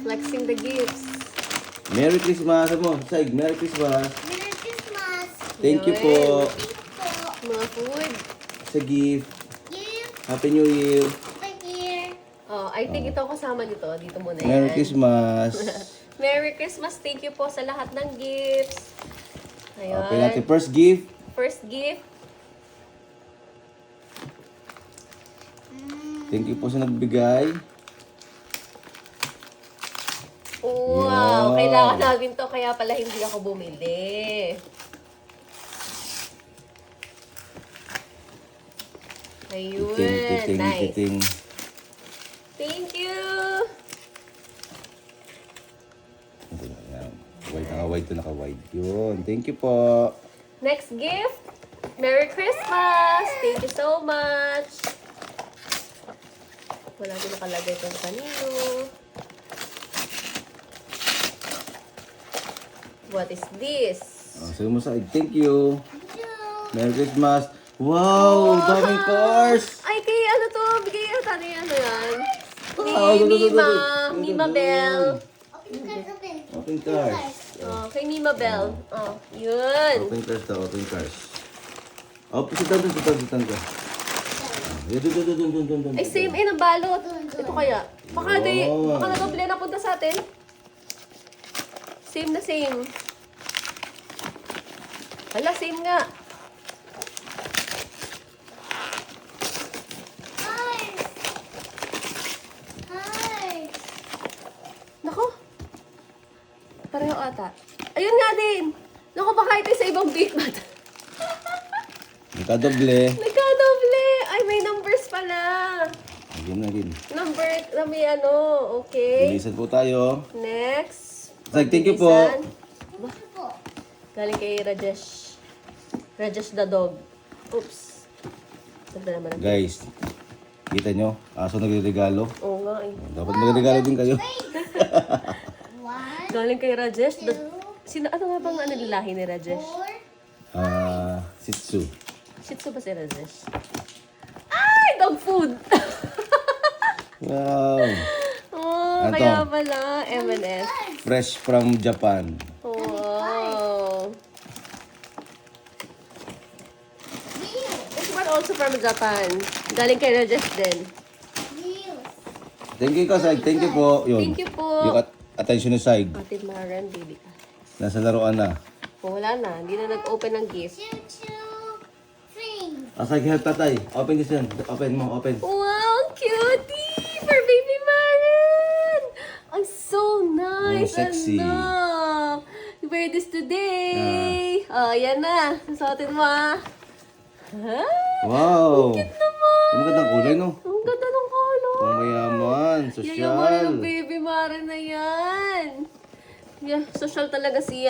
Flexing the gifts. Merry Christmas. Ano mo? Saig, Merry Christmas. Merry Christmas. Thank you po Thank you po. Mga food. sa gift. Gift. Happy New Year. Right here. Oh, I think ito kasama nito. Dito muna yan. Merry Christmas. Merry Christmas. Thank you po sa lahat ng gifts. Ayun. Open natin. First gift. First gift. Thank you po sa nagbigay. Wow! Yan. Kailangan namin to. Kaya pala hindi ako bumili. Ayun. Nice. Titing. Thank you! White, naka-white to naka-white. Yun. Thank you po. Next gift. Merry Christmas! Thank you so much! Wala din nakalagay kung kanino. What is this? Sabi mo sa thank you. Merry Christmas. Wow! Daming cars! Ay, kay ano to? Bigay yata ni ano yan? Ni Wow, Mima. ganda. Mima Bell. Open card, open. Open cars. Oh, kay Mima Bell. Oh, yun. Open cars daw, open cars. Open, sit down ka. Dun. Ay, same eh, ng balot. Ito kaya. Baka na doble na punta sa atin. Same na same. Hala, same nga. Hi. Nako. Pareho ata. Ayun nga din. Nako, baka ito sa ibang big bat. Nagkadoble. Nagkadoble. Ay, may numbers pala. Again. Number, may ano. Okay. Bilisan po tayo. Next. Thank you po. Bilisan. Ito po. Galing kay Rajesh. Rajesh the dog. Oops. Ganda naman. Guys, kita nyo? Aso nagregalo. Oo nga eh. Dapat magregalo din kayo. One, Galing kay Rajesh. Ano nga bang ano lahi ni Rajesh? four. Shih Tzu. Shih Tzu ba si Rajesh? Ay! Dog food! Wow. Oh, Ano kaya to? pala. M&S. Fresh from Japan. Wow. This one also from Japan. Galing kay Rajesh din. Wheels. Thank you, Kasag. Thank you po. Yun. Thank you po. Yung attention ni Saig. Ate Maren, baby. Nasa laruan na. Oh, wala na. Hindi na nag-open ng gift. Choo-choo. Thing. Asag, help tatay. Open this yan. Open mo, open. Wow, cutie! For baby Maren! Ang so nice. Oh, sexy. Ano? You wear this today. Oh, yan na. Susuotin mo ah. Huh? Wow. Cute naman. Ang magandang kulay, no? Ang ganda ng color. Ang mayaman. Yayaman Sosyal. ng baby Maren na yan. Yeah, social talaga si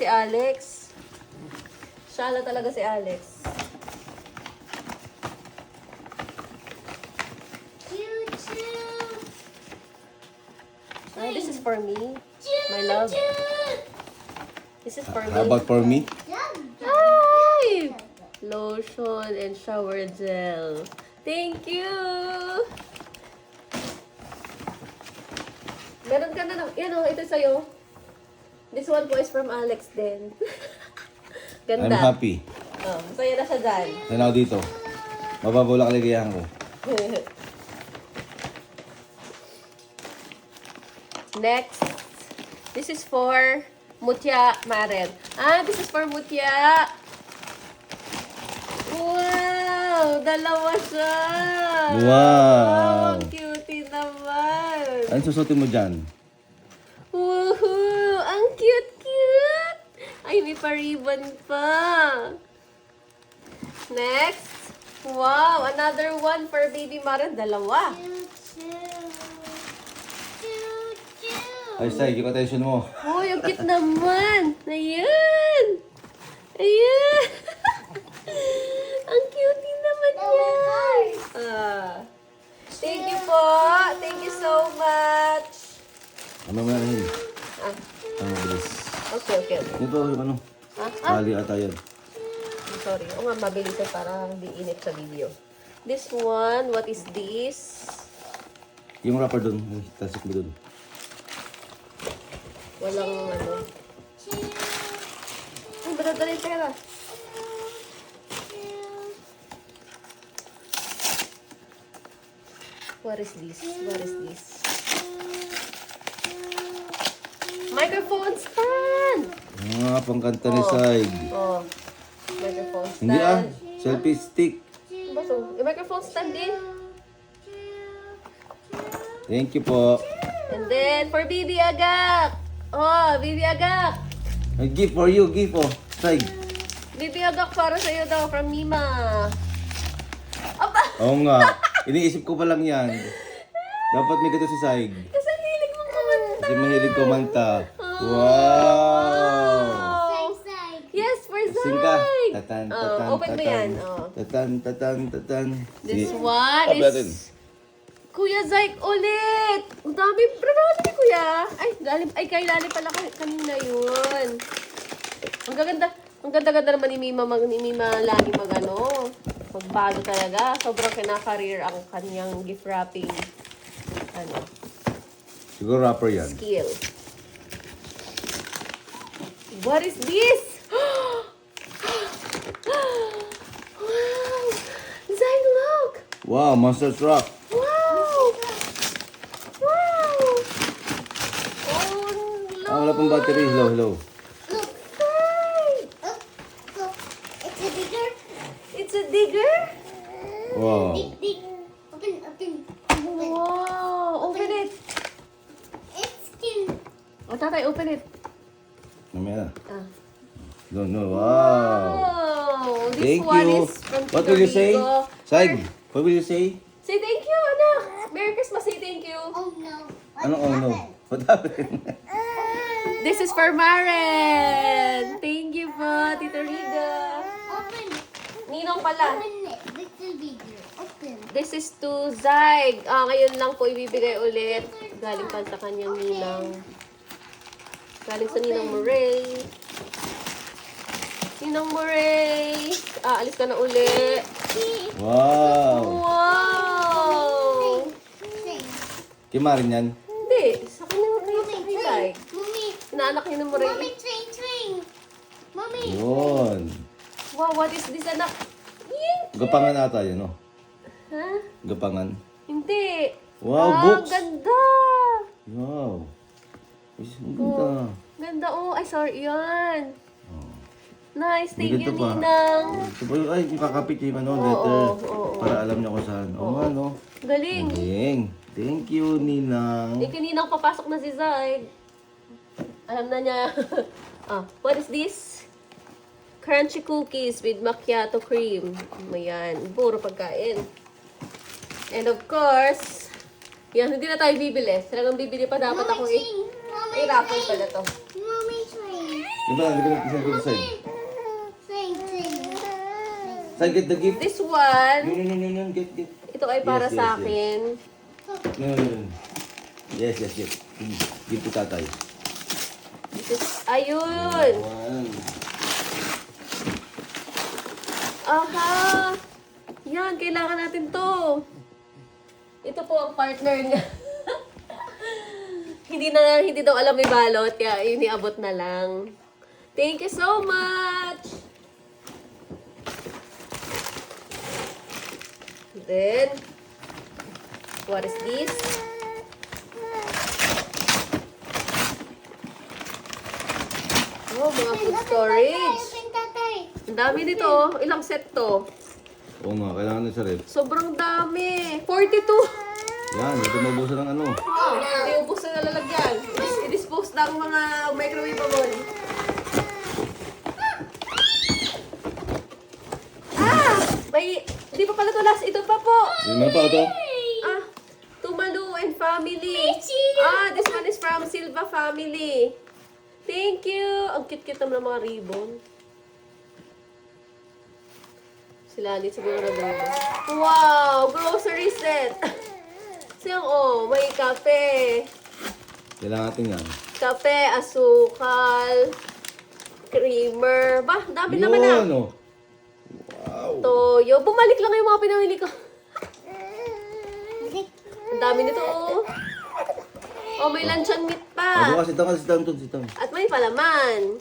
Alex. Shala talaga si Alex. Choo-choo. This is for me. My love. This is for me. How about for me? Ay! Lotion and shower gel. Thank you! Meron ka na ng... Yan o, ito sa'yo. This one po is from Alex din. I'm Ganda. happy. Oh, masaya na siya dyan. Tanaw dito. Mababaw lang kaligayahan ko. Next. This is for Mutya Maren. This is for Mutya. Wow! Dalawa siya! Wow! Ang cutie naman! Ano susutin mo dyan? Woohoo! Ang cute-cute! Ay, may pa-ribbon pa! Next! Wow! Another one for baby Maren. Dalawa! Ay, Sai, yung attention mo. Oh, yung cute naman! Ayan! Ayan! Ang cutie naman yan! Thank you po! Thank you so much! Ano mo na rin? Ah, Bilis. okay. Ito, yung ano? Kali ata yan. I'm sorry. O nga, mabilisan para hindi init sa video. This one, what is this? Yung wrapper dun. Ay, tasik mo dun. Walang ano. Ay, madadala yung pera. What is this? What is this? Microphone stand! Pangkanta ni Saig. Oh, microphone stand. Hindi selfie stick. Ano ba to? Yung microphone stand din. Thank you po. And then, for Bibi Agak. Oh, Bibi Agak. A gift for you, gift po. Saig. Bibi Agak para sa'yo daw, from Mima. Aba! Oo nga. Iniisip ko pa lang yan. Dapat may gato si Saig. Kasi ang hilig mong kumanta. Kasi mahilig kumanta. Wow! Oh. Side. Yes, for Sing ka. Zay. Tatan, Oh, tatan, open mo tatan. yan. Oh. Tatan, tatan, tatan. This Sige. one Open natin. is Kuya Zyke ulit. Ang dami. Pero natin ni Kuya. Ay, kay Lali pala kanina yun. Ang gaganda. Ang ganda-ganda naman ni Mima, lagi magbalo talaga. Sobrang kinakareer ang kanyang gift wrapping Siguro rapper yan. skill. What is this? Wow! Zyke, look! Wow, monster truck. Wow! Wow! Oh, look! Wala pang battery. Hello, hello. Look. Zyke! Look. It's a digger. It's a digger? Wow. Dig. Open. Wow! Open it! It's skin. Oh, tatay, open it. Mamaya na. Ah. No. Wow. Oh, this Thank one you. is from What will you say? Rico. Saig, what will you say? Say thank you, anak. Merry Christmas, say thank you. Oh no. Ano, oh no. What happened? This is for Maren. Thank you po, Tita Riga. Open. Ninong pala. Open it. Little bigger. Open. This is to Zyke. Ngayon lang po ibibigay ulit. Galing pa sa kanyang ninang. Galing sa Ninang Murray. Ninang Murray. Alis ka na uli. Wow. Wow! Sing. Kay Marin yan? Hindi, sa kanyang kay Zyke. Mommy. Inaanak niya ng Murray. Mommy, train. Mommy. Yun. Wow, what is this, anak? Ying! Gapangan ata yun, no? Ha? Gapangan. Hindi. Wow, books. Ganda! Wow. Ang ganda. Ganda, oh. Ay, sorry, yan. Nice, May thank you, ganito pa. Ninang. Ito pa yung, ay, yung kakapit yung ano, letter. oo. Para alam niya kung saan. Oo nga, no? Galing. Galing. Thank you, Ninang. Eh, kaninang papasok na si Zyke. Alam na niya. What is this? Crunchy cookies with macchiato cream. Ayan, puro pagkain. And of course, yan, hindi na tayo bibili. Talagang bibili pa dapat ako eh. Ay, raffle pala to. Mommy, train. Diba, hindi ka nagkisay ko sa Sing. Saig, get the gift. This one, Yun, get. ito ay para Yes, sa yes, akin. Yun. Yes. Give to tatay. This is, ayun! One. Aha! Yan, kailangan natin to. Ito po ang partner niya. hindi daw alam may balot, kaya iniabot na lang. Thank you so much! Then, what is this? Oh, mga food storage. Open, tatay. Ang dami nito, oh. Ilang set to? Oo nga, kailangan na sa rep. Sobrang dami. 42. Yan, ito mabusan ng ano. Oh, hindi ubos na nalalagyan. I-dispose na ang mga microwavable. Hindi pa pala ito last. Ito pa po. Yung mga pa ito? Tumalu and family. This one is from Silva family. Thank you. Ang cute-cute naman ng mga ribbon. Sila din siguro na ribbon. Wow! Grocery set. Siyang may kape. Kailangan natin yan. Kape, asukal, creamer. Dami naman na. Yun, oh. Wow. Toyo. Bumalik lang yung mga pinamili ko. Ang dami nito, oh. Oh, may luncheon meat Oh, pa. doon ka, sit down, sit down. At may palaman.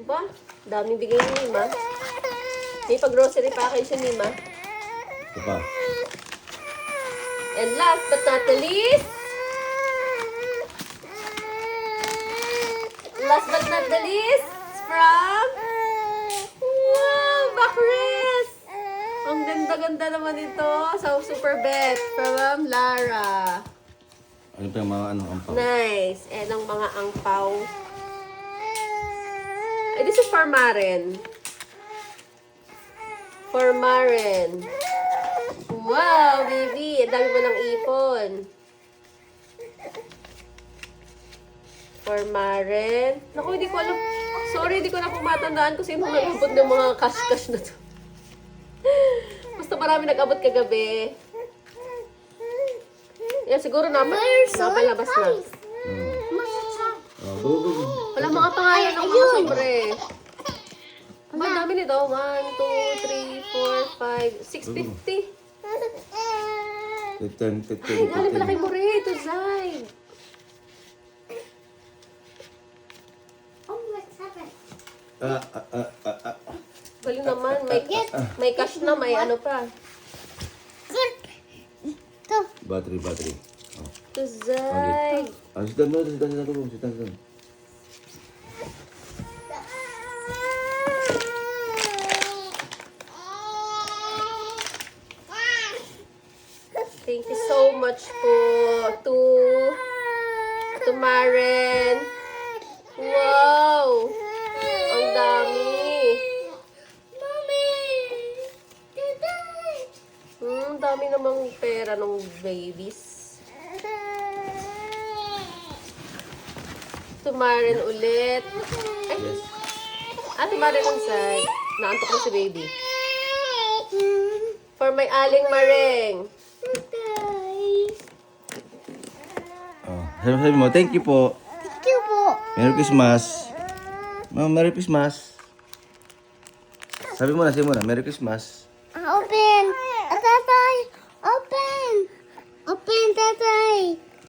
Ba? Daming bigay ni Mima. May pag-grocery package si Mima. Ito pa. And last but not the least, from wow, Backrest! Ang ganda-ganda naman ito. So, super bet from Lara. Ano pa yung mga ano, ampaw? Nice. And ang mga angpaw. Ay, this is for Maren. For Maren. Wow, baby. Ang dami mo ng ipon. For Maren. Naku, hindi ko alam. Sorry, hindi ko na po matandaan kung sino nag-abot ng mga cash-cash na to. Basta marami nag-abot kagabi. Yan, siguro napalabas na. Oh, go. Wala mga pangalan ng mga sobre. Ang dami nito. 1, 2, 3, 4, 5, 650. Ay, galing pala kay Morito, Zay. Oh, what's happened? Galing naman. May cash na, may ano pa. Good. Go. Battery. Oh. To Zay. Sit down. Thank you so much po to Maren. Wow! Ang dami. Mommy. Ang dami namang pera ng babies. To Maren ulit. Ay, Yes. to Maren ang side. Naantok na si baby. For my aling mareng. Oh, sabi mo, thank you po. Thank you po. Merry Christmas. Ma'am, Merry Christmas. Sabi mo na, Merry Christmas. Open. Tatay.